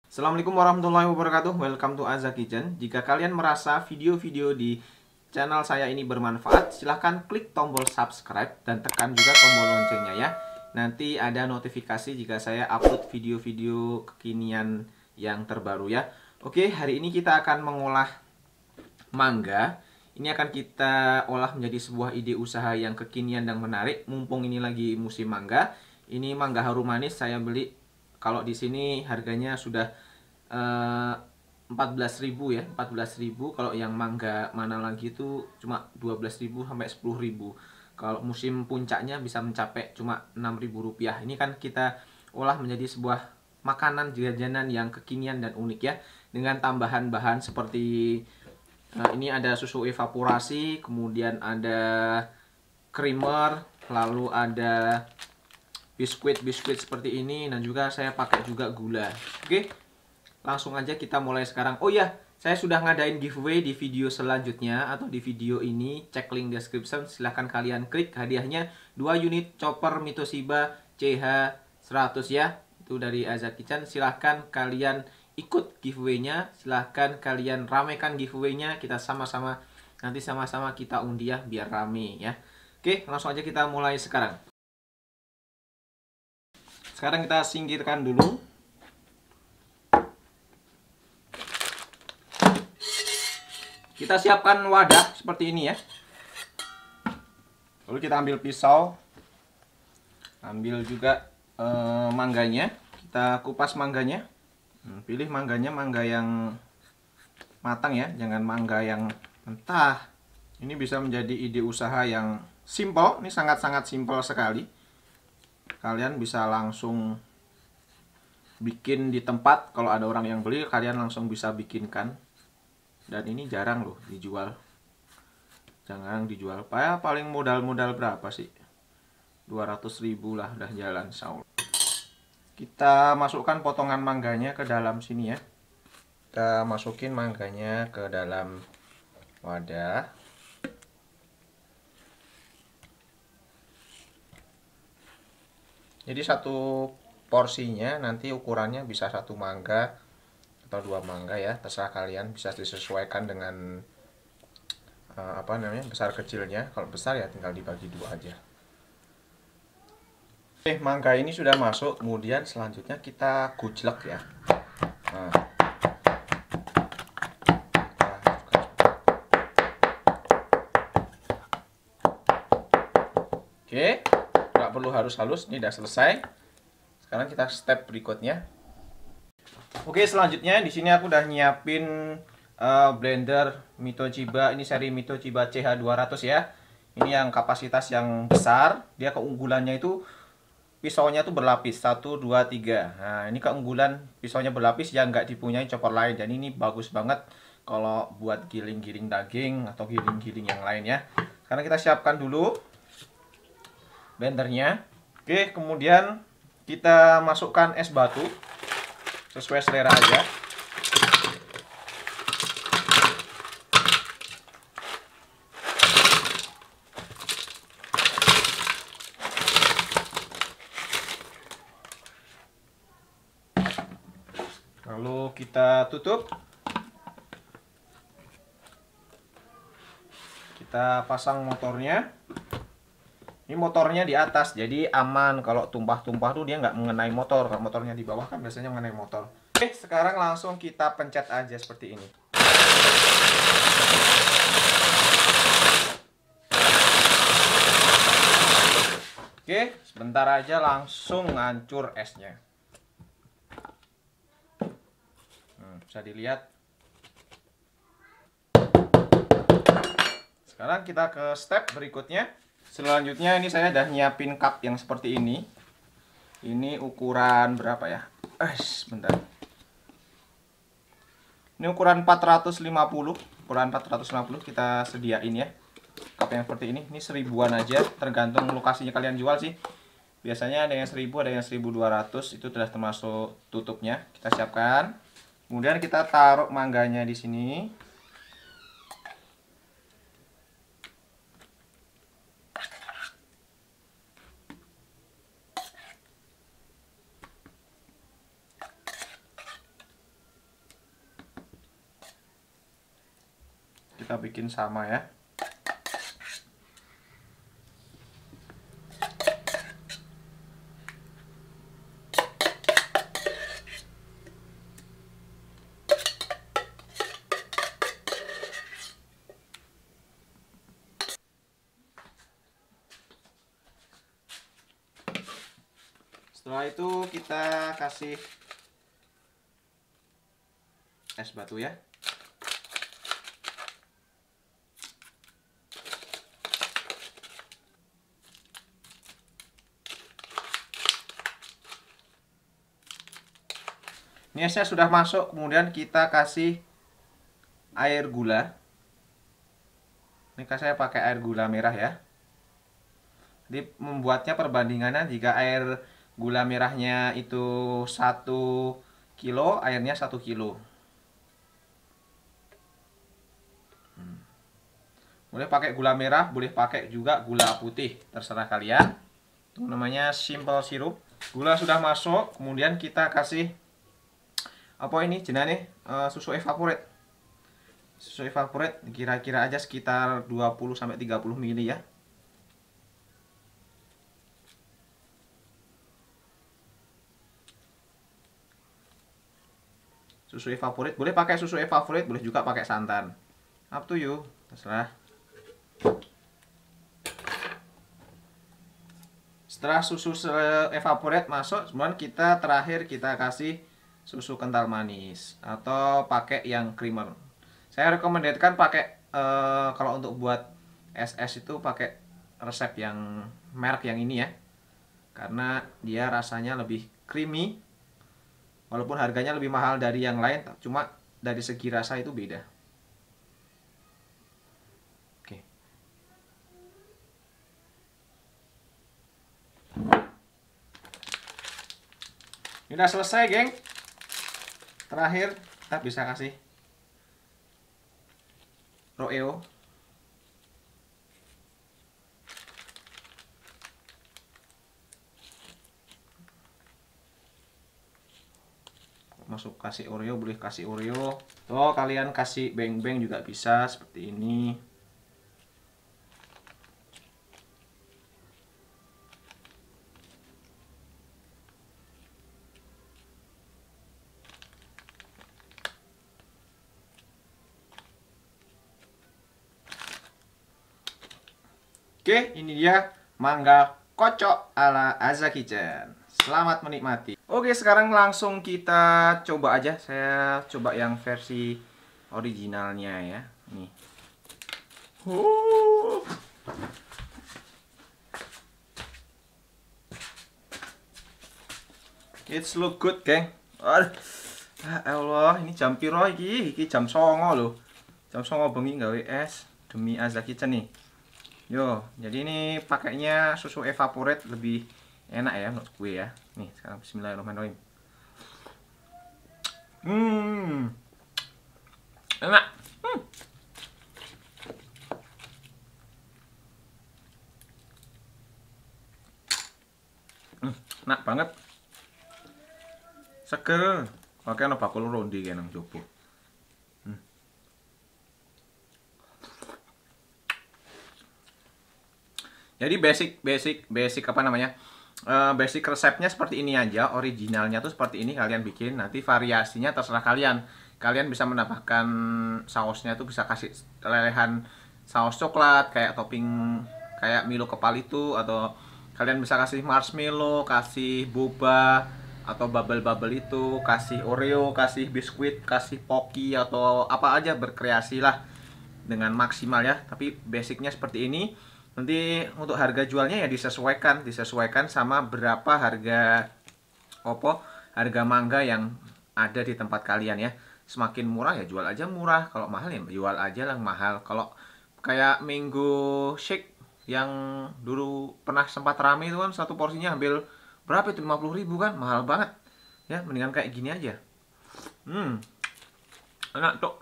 Assalamualaikum warahmatullahi wabarakatuh. Welcome to Azza Kitchen. Jika kalian merasa video-video di channel saya ini bermanfaat, silahkan klik tombol subscribe dan tekan juga tombol loncengnya ya. Nanti ada notifikasi jika saya upload video-video kekinian yang terbaru ya. Oke, hari ini kita akan mengolah mangga. Ini akan kita olah menjadi sebuah ide usaha yang kekinian dan menarik. Mumpung ini lagi musim mangga. Ini mangga harum manis saya beli. Kalau di sini harganya sudah 14.000 ya, 14.000. Kalau yang mangga mana lagi itu cuma 12.000 sampai 10.000. Kalau musim puncaknya bisa mencapai cuma 6.000 rupiah. Ini kan kita olah menjadi sebuah makanan jajanan yang kekinian dan unik ya, dengan tambahan bahan seperti ini ada susu evaporasi, kemudian ada creamer, lalu ada biskuit seperti ini, dan juga saya pakai juga gula. Oke, langsung aja kita mulai sekarang. Oh ya, saya sudah ngadain giveaway di video selanjutnya atau di video ini, cek link description, silahkan kalian klik. Hadiahnya 2 unit chopper Mitoshiba CH100 ya, itu dari Azza Kitchen. Silahkan kalian ikut giveaway-nya, silahkan kalian ramekan giveaway-nya, kita sama-sama nanti sama-sama kita undi ya, biar rame ya. Oke, langsung aja kita mulai sekarang. Sekarang kita singkirkan dulu. Kita siapkan wadah seperti ini ya. Lalu kita ambil pisau, ambil juga mangganya, kita kupas mangganya. Pilih mangganya mangga yang matang ya, jangan mangga yang mentah. Ini bisa menjadi ide usaha yang simple. Ini sangat-sangat simple sekali. Kalian bisa langsung bikin di tempat. Kalau ada orang yang beli, kalian langsung bisa bikinkan. Dan ini jarang loh dijual. Jangan dijual. Paling modal berapa sih? 200.000 lah udah jalan, insyaallah. Kita masukkan potongan mangganya ke dalam sini ya. Kita masukin mangganya ke dalam wadah. Jadi satu porsinya nanti ukurannya bisa 1 mangga atau 2 mangga ya, terserah kalian, bisa disesuaikan dengan besar kecilnya. Kalau besar ya tinggal dibagi 2 aja. Oke, mangga ini sudah masuk, kemudian selanjutnya kita gujlek ya. Nah, oke, nggak perlu harus halus, ini udah selesai. Sekarang kita step berikutnya. Oke, selanjutnya di sini aku udah nyiapin blender Mitoshiba, ini seri Mitoshiba CH200 ya. Ini yang kapasitas yang besar, dia keunggulannya itu pisaunya tuh berlapis, 1, 2, 3. Nah, ini keunggulan pisaunya berlapis yang nggak dipunyai chopper lain. Dan ini bagus banget kalau buat giling-giling daging atau giling-giling yang lain ya. Sekarang kita siapkan dulu blendernya. Oke, kemudian kita masukkan es batu sesuai selera aja. Lalu kita tutup. Kita pasang motornya. Ini motornya di atas, jadi aman. Kalau tumpah-tumpah tuh dia nggak mengenai motor. Kalau motornya di bawah kan biasanya mengenai motor. Oke, sekarang langsung kita pencet aja seperti ini. Oke, sebentar aja langsung ngancur esnya. Bisa dilihat. Sekarang kita ke step berikutnya. Selanjutnya ini saya udah nyiapin cup yang seperti ini. Ini ukuran berapa ya? Bentar. Ini ukuran 450. Ukuran 450 kita sediain ya. Cup yang seperti ini. Ini 1000-an aja, tergantung lokasinya kalian jual sih. Biasanya ada yang 1000, ada yang 1200. Itu sudah termasuk tutupnya. Kita siapkan. Kemudian kita taruh mangganya di sini. kita bikin sama ya. Setelah itu kita kasih es batu ya. Ini esnya sudah masuk, kemudian kita kasih air gula. Ini saya pakai air gula merah ya. Jadi membuatnya perbandingannya, jika air gula merahnya itu 1 kilo, airnya 1 kilo. Boleh pakai gula merah, boleh pakai juga gula putih, terserah kalian. Itu namanya simple syrup. Gula sudah masuk, kemudian kita kasih apa ini jenenge, susu evaporate. Susu evaporate kira-kira aja sekitar 20-30 ml ya. Susu evaporate, boleh pakai susu evaporate, boleh juga pakai santan. Up to you, terserah. Setelah susu evaporate masuk, kemudian terakhir kita kasih susu kental manis atau pakai yang creamer. Saya rekomendasikan pakai kalau untuk buat es itu pakai resep yang merek yang ini ya, karena dia rasanya lebih creamy, walaupun harganya lebih mahal dari yang lain, cuma dari segi rasa itu beda. Oke. Ini udah selesai, geng. Terakhir kita bisa kasih roeo. Masuk kasih oreo, boleh kasih oreo. Tuh kalian kasih beng-beng juga bisa seperti ini. Oke, ini dia mangga kocok ala Aza Kitchen. Selamat menikmati. Oke, sekarang langsung kita coba aja. Saya coba yang versi originalnya ya. Nih. It's look good, geng. Aduh. Ya Allah, ini jam piro iki? Iki jam 09.00 loh. Jam 09.00 bengi gawe es demi Aza Kitchen nih. Yo, jadi ini pakainya susu evaporate lebih enak ya menurut gue ya. Nih, sekarang bismillahirrahmanirrahim. Enak. Enak banget. Seger. Oke, ono bakul rondi kayak nang jopo. Jadi basic apa namanya? Basic resepnya seperti ini aja, originalnya tuh seperti ini kalian bikin. Nanti variasinya terserah kalian. Kalian bisa menambahkan sausnya tuh, bisa kasih lelehan saus coklat kayak topping kayak Milo kepal itu, atau kalian bisa kasih marshmallow, kasih boba atau bubble itu, kasih oreo, kasih biskuit, kasih pocky atau apa aja, berkreasi lah dengan maksimal ya. Tapi basicnya seperti ini. Nanti untuk harga jualnya ya disesuaikan sama berapa harga harga mangga yang ada di tempat kalian ya. Semakin murah ya jual aja murah, kalau mahal ya jual aja lah mahal. Kalau kayak mango shake yang dulu pernah sempat rame itu kan, satu porsinya hampir berapa itu, 50.000 kan, mahal banget ya. Mendingan kayak gini aja. Enak tuh.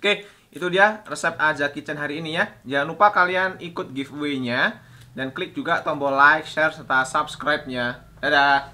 Oke, itu dia resep Aza Kitchen hari ini ya. Jangan lupa kalian ikut giveaway-nya dan klik juga tombol like, share, serta subscribe-nya. Dadah!